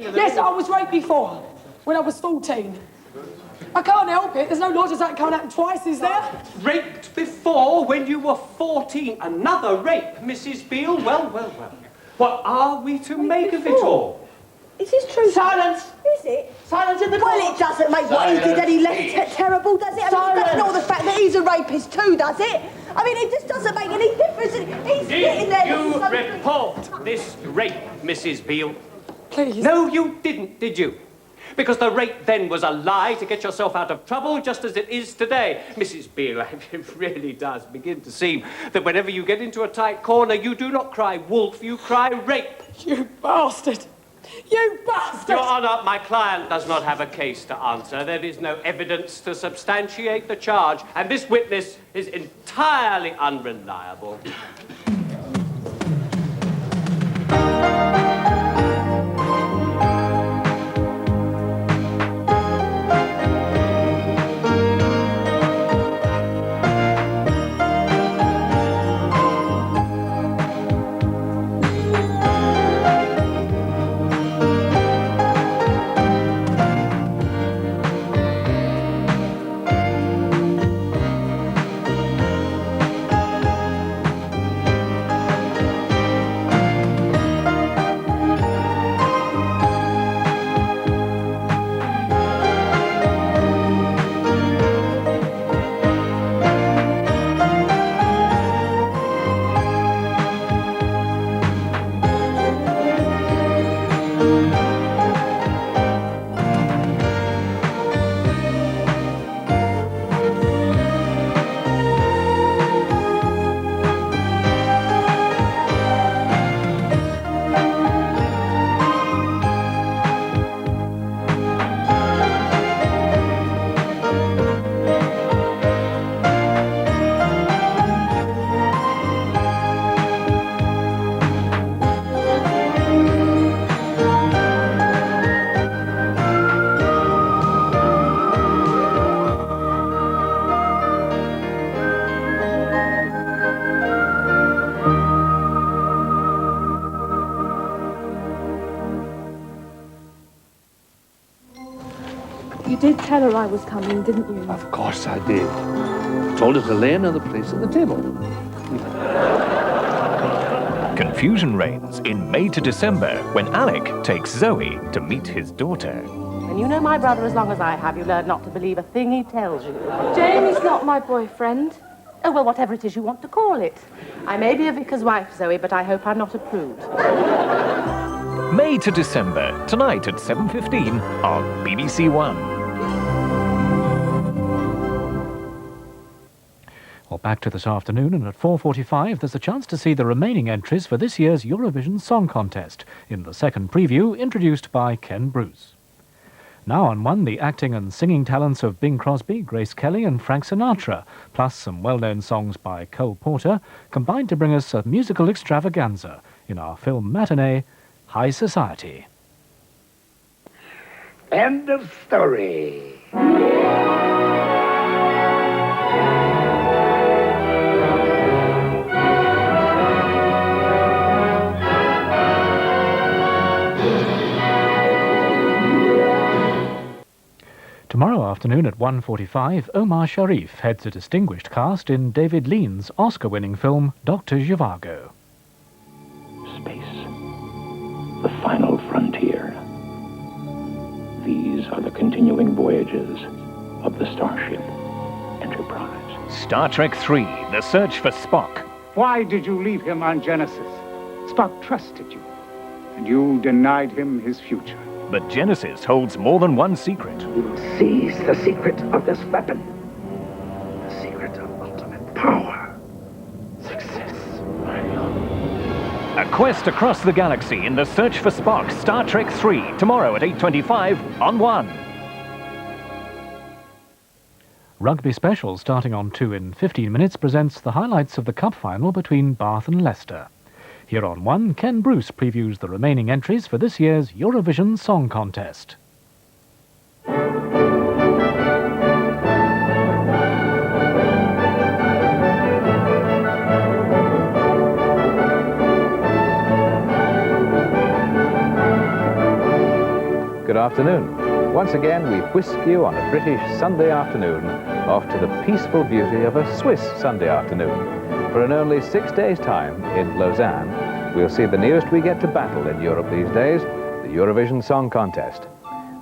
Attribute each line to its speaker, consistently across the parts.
Speaker 1: Yes, I was raped before, when I was 14. I can't help it. There's no law that can't happen twice, is there?
Speaker 2: Raped before when you were 14. Another rape, Mrs. Beale. Well. What are we to make of it all?
Speaker 3: Is this true?
Speaker 1: Silence!
Speaker 3: Is it?
Speaker 1: Silence in the court!
Speaker 3: Well, it doesn't make what he did any less terrible, does it? I mean, it doesn't all the fact that he's a rapist too, does it? I mean, it just doesn't make any difference. He's sitting there...
Speaker 2: Did you report this rape, Mrs. Beale?
Speaker 1: Please.
Speaker 2: No, you didn't, did you? Because the rape then was a lie to get yourself out of trouble, just as it is today. Mrs. Beale, it really does begin to seem that whenever you get into a tight corner, you do not cry wolf, you cry rape.
Speaker 1: You bastard! You bastard!
Speaker 2: Your Honour, my client does not have a case to answer. There is no evidence to substantiate the charge, and this witness is entirely unreliable.
Speaker 4: You did tell her I was coming, didn't you?
Speaker 5: Of course I did. Told her to lay another place at the table.
Speaker 6: Confusion reigns in May to December when Alec takes Zoe to meet his daughter.
Speaker 7: When you know my brother as long as I have, you learn not to believe a thing he tells you.
Speaker 4: Jamie's not my boyfriend.
Speaker 7: Oh, well, whatever it is you want to call it. I may be a vicar's wife, Zoe, but I hope I'm not a prude.
Speaker 6: May to December, tonight at 7:15 on BBC1.
Speaker 8: Well, back to this afternoon, and at 4:45 there's a chance to see the remaining entries for this year's Eurovision Song Contest in the second preview introduced by Ken Bruce. Now on one, the acting and singing talents of Bing Crosby, Grace Kelly and Frank Sinatra, plus some well-known songs by Cole Porter, combined to bring us a musical extravaganza in our film matinee, High Society.
Speaker 5: End of story.
Speaker 8: Tomorrow afternoon at 1:45, Omar Sharif heads a distinguished cast in David Lean's Oscar-winning film Dr. Zhivago.
Speaker 9: Space. The final frontier. These are the continuing voyages of the Starship Enterprise.
Speaker 6: Star Trek III, The Search for Spock.
Speaker 10: Why did you leave him on Genesis? Spock trusted you, and you denied him his future.
Speaker 6: But Genesis holds more than one secret.
Speaker 5: You will seize the secret of this weapon. The secret of ultimate power. Success.
Speaker 6: A quest across the galaxy in The Search for Spock, Star Trek III, tomorrow at 8:25 on 1.
Speaker 8: Rugby Special, starting on 2 in 15 minutes, presents the highlights of the cup final between Bath and Leicester. Here on 1, Ken Bruce previews the remaining entries for this year's Eurovision Song Contest.
Speaker 11: good afternoon. Once again, we whisk you on a British Sunday afternoon off to the peaceful beauty of a Swiss Sunday afternoon. For in only 6 days' time in Lausanne, we'll see the nearest we get to battle in Europe these days, the Eurovision Song Contest.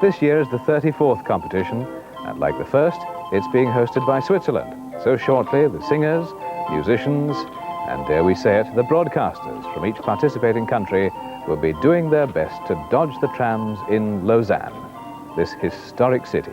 Speaker 11: This year is the 34th competition, and like the first, it's being hosted by Switzerland. So shortly, the singers, musicians, and dare we say it, the broadcasters from each participating country will be doing their best to dodge the trams in Lausanne, this historic city.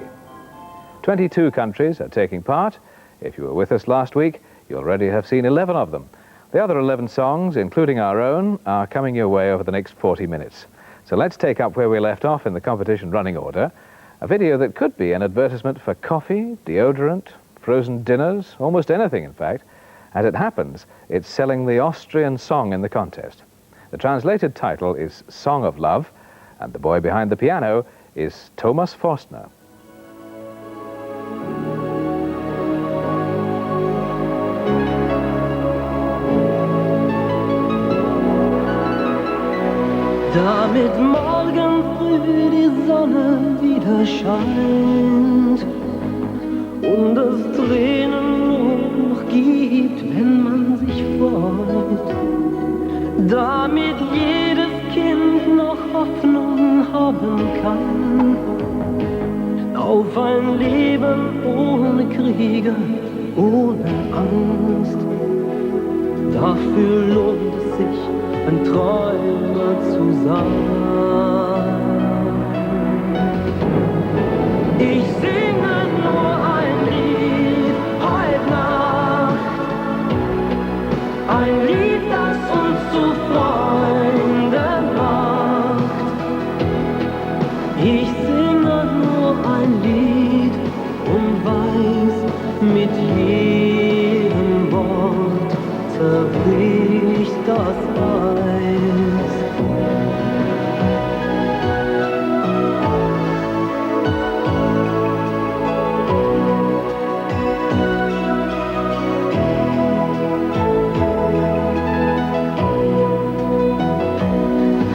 Speaker 11: 22 countries are taking part. If you were with us last week, you already have seen 11 of them. The other 11 songs, including our own, are coming your way over the next 40 minutes. So let's take up where we left off in the competition running order. A video that could be an advertisement for coffee, deodorant, frozen dinners, almost anything in fact. As it happens, it's selling the Austrian song in the contest. The translated title is Song of Love, and the boy behind the piano is Thomas Forstner.
Speaker 12: Damit morgen früh die Sonne wieder scheint und es Tränen nur noch gibt, wenn man sich freut, damit jedes Kind noch Hoffnung haben kann auf ein Leben ohne Kriege, ohne Angst. Dafür lohnt es sich, ein Träumer zu sein. Ich singe nur ein Lied heute Nacht, ein Lied, das uns zu Freunden macht. Ich singe nur ein Lied und weiß, mit jedem Wort zerbricht das Eis.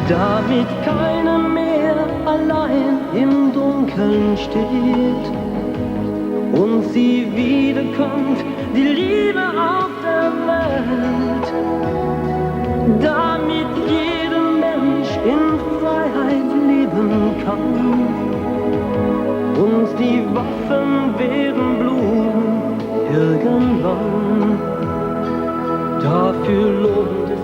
Speaker 12: Damit keiner mehr allein im Dunkeln steht und sie wiederkommt, die Liebe auf der Welt. Damit jeder Mensch in Freiheit leben kann und die Waffen werden Blut irgendwann. Dafür lohnt es